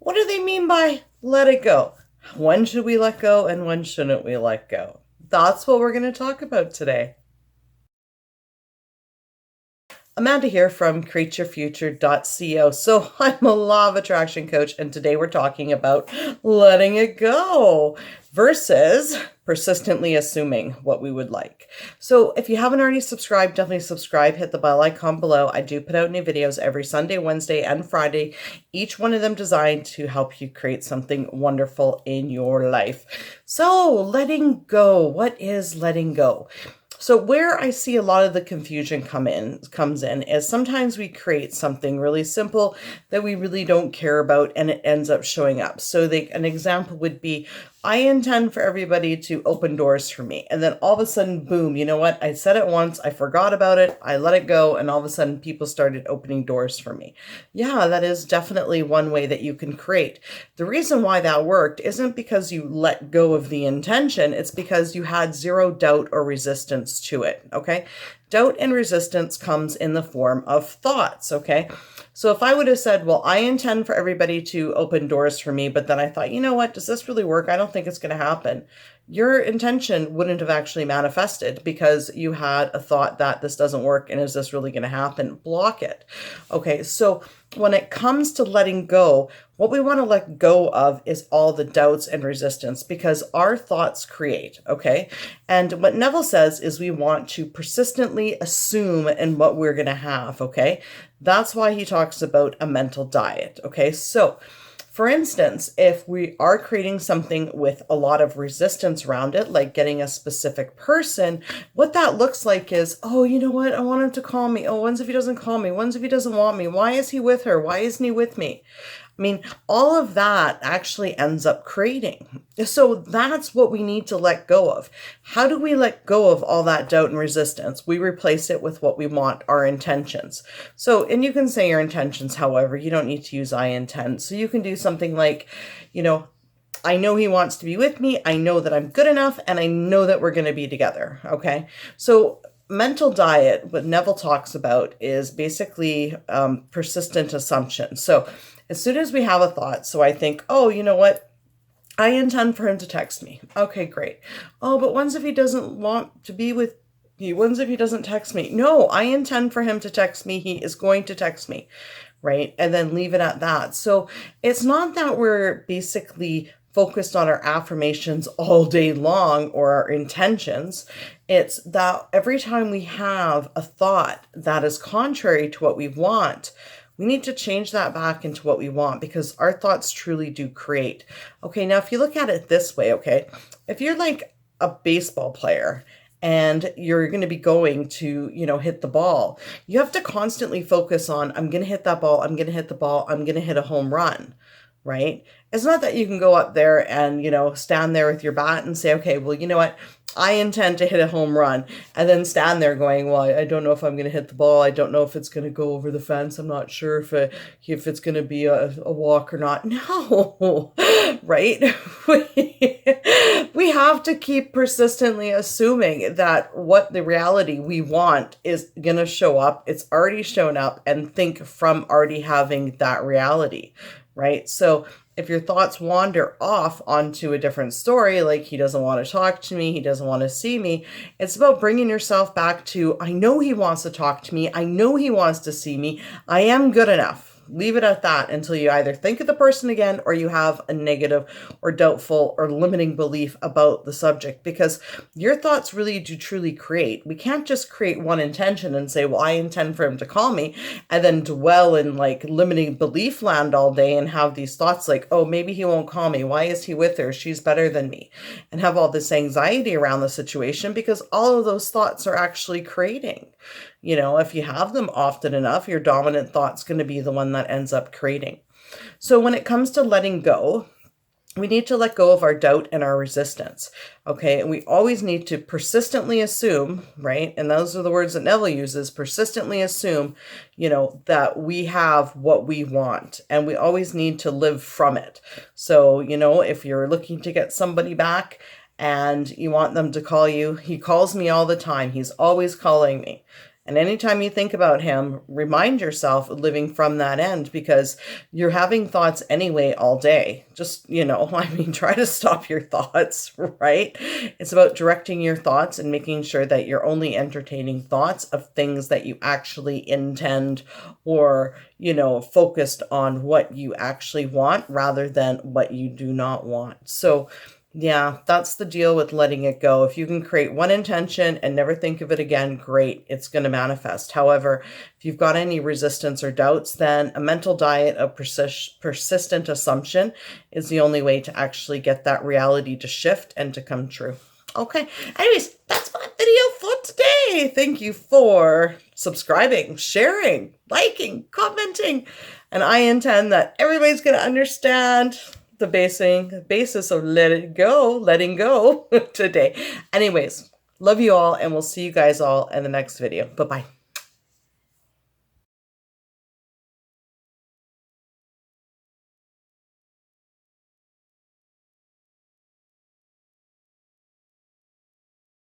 What do they mean by let it go? When should we let go and when shouldn't we let go? That's what we're going to talk about today. Amanda here from createyourfuture.co. So I'm a law of attraction coach, and today we're talking about letting it go versus persistently assuming what we would like. So if you haven't already subscribed, definitely subscribe, hit the bell icon below. I do put out new videos every Sunday, Wednesday, and Friday, each one of them designed to help you create something wonderful in your life. So letting go, what is letting go? So where I see a lot of the confusion comes in is sometimes we create something really simple that we really don't care about, and it ends up showing up. So an example would be, I intend for everybody to open doors for me. And then all of a sudden, boom, you know what? I said it once, I forgot about it, I let it go, and all of a sudden people started opening doors for me. Yeah, that is definitely one way that you can create. The reason why that worked isn't because you let go of the intention, it's because you had zero doubt or resistance to it, okay? Doubt and resistance comes in the form of thoughts, okay? So if I would have said, well, I intend for everybody to open doors for me, but then I thought, you know what, does this really work? I don't think it's going to happen. Your intention wouldn't have actually manifested because you had a thought that this doesn't work and is this really going to happen? Block it. Okay, so when it comes to letting go, what we want to let go of is all the doubts and resistance, because our thoughts create, okay? And what Neville says is we want to persistently assume in what we're going to have, okay? That's why he talks about a mental diet, okay? So for instance, if we are creating something with a lot of resistance around it, like getting a specific person, what that looks like is, oh, you know what? I want him to call me. Oh, when's if he doesn't call me? When's if he doesn't want me? Why is he with her? Why isn't he with me? I mean, all of that actually ends up creating. So that's what we need to let go of. How do we let go of all that doubt and resistance? We replace it with what we want, our intentions. So, and you can say your intentions, however, you don't need to use I intend. So you can do something like, you know, I know he wants to be with me. I know that I'm good enough, and I know that we're going to be together. Okay. So mental diet, what Neville talks about, is basically persistent assumption. So as soon as we have a thought, so I think, oh, you know what? I intend for him to text me. Okay, great. Oh, but when's if he doesn't want to be with me? When's if he doesn't text me? No, I intend for him to text me. He is going to text me, right? And then leave it at that. So it's not that we're basically focused on our affirmations all day long or our intentions. It's that every time we have a thought that is contrary to what we want, we need to change that back into what we want, because our thoughts truly do create. Okay, now if you look at it this way, okay, if you're like a baseball player and you're going to be going to, you know, hit the ball, you have to constantly focus on, I'm going to hit that ball, I'm going to hit the ball, I'm going to hit a home run, right? It's not that you can go up there and, you know, stand there with your bat and say, okay, well, you know what? I intend to hit a home run, and then stand there going, well, I don't know if I'm going to hit the ball. I don't know if it's going to go over the fence. I'm not sure if it's going to be a walk or not. No, right? We have to keep persistently assuming that what the reality we want is going to show up. It's already shown up, and think from already having that reality, right? So if your thoughts wander off onto a different story, like he doesn't want to talk to me, he doesn't want to see me, it's about bringing yourself back to, I know he wants to talk to me, I know he wants to see me, I am good enough. Leave it at that until you either think of the person again or you have a negative or doubtful or limiting belief about the subject, because your thoughts really do truly create. We can't just create one intention and say, well, I intend for him to call me, and then dwell in like limiting belief land all day and have these thoughts like, oh, maybe he won't call me. Why is he with her? She's better than me. And have all this anxiety around the situation, because all of those thoughts are actually creating. You know, if you have them often enough, your dominant thought's going to be the one that ends up creating. So when it comes to letting go, we need to let go of our doubt and our resistance. Okay. And we always need to persistently assume, right? And those are the words that Neville uses, persistently assume, you know, that we have what we want, and we always need to live from it. So, you know, if you're looking to get somebody back and you want them to call you, he calls me all the time. He's always calling me. And anytime you think about him, remind yourself of living from that end, because you're having thoughts anyway all day. Just, I mean, try to stop your thoughts, right? It's about directing your thoughts and making sure that you're only entertaining thoughts of things that you actually intend, or, focused on what you actually want rather than what you do not want. So yeah, that's the deal with letting it go. If you can create one intention and never think of it again, great, it's going to manifest. However, if you've got any resistance or doubts, then a mental diet of persistent assumption is the only way to actually get that reality to shift and to come true. Okay, anyways, that's my video for today. Thank you for subscribing, sharing, liking, commenting, and I intend that everybody's going to understand the basis of letting go today. Anyways, love you all, and we'll see you guys all in the next video. Bye-bye.